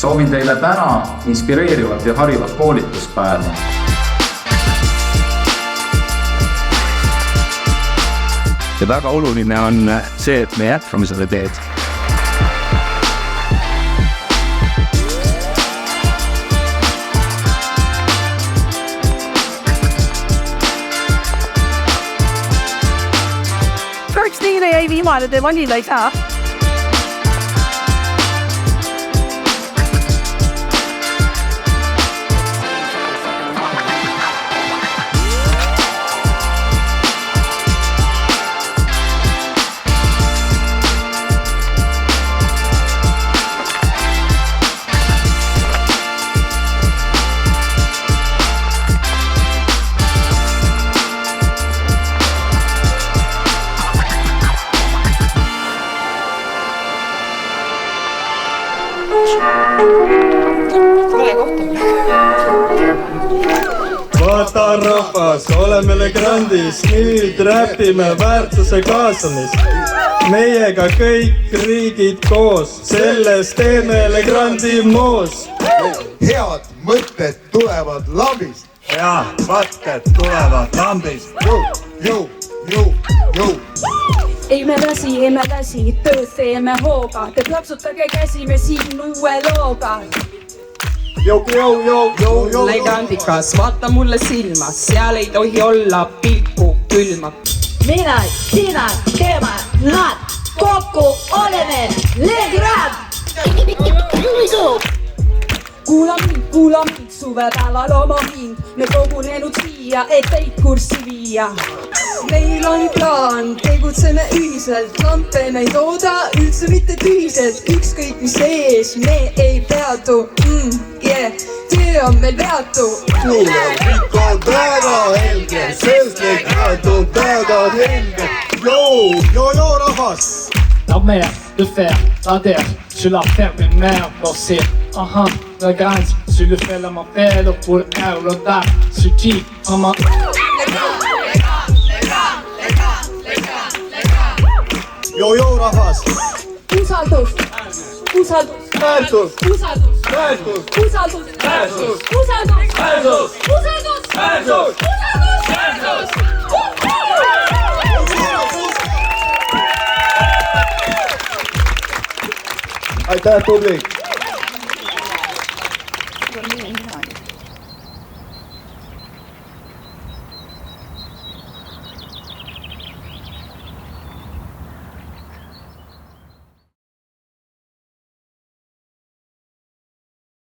Soovin teile täna inspireerivat ja harivat koolituspäeva. Ja väga oluline on see, et me jätkame selle teed. Kahjuks teile jäi viimane, te valida ei saa. Vaata rahvas, oleme Legrandis, nüüd räpime väärtuse kaasamist. Meiega kõik riigid koos, selles teeme Legrandi moos. Head mõtted tulevad lambist. Ja mõtted tulevad lambist. Ju. Ei me lasi, tööd teeme hooga. Te plaksutage käsi, me siin uue looga. Legrandikas, vaata mulle silma, seal ei tohi olla pilku külma. Mina, sina, tema, nad, kokku oleme Legrand! Kuula mind, suvepäeval oma hind. Me kogunenud siia, et teid kurssi viia. Meil on plaan, tegutseme ühiselt. Lampe me ei tooda üldse mitte tühiselt. Ükskõik mis ees, me ei peatu. Töö on meil veatu. Kuule, kõik on väga helge, sest Legrand on väga helge. Yo, rahvas! La mer, le fer, la terre, je la ferme mer forcée. Legrand, je le fais la m'appelle pour Euroda, je dis, Yo, rahvas! Usaldus! Aitäh, publik!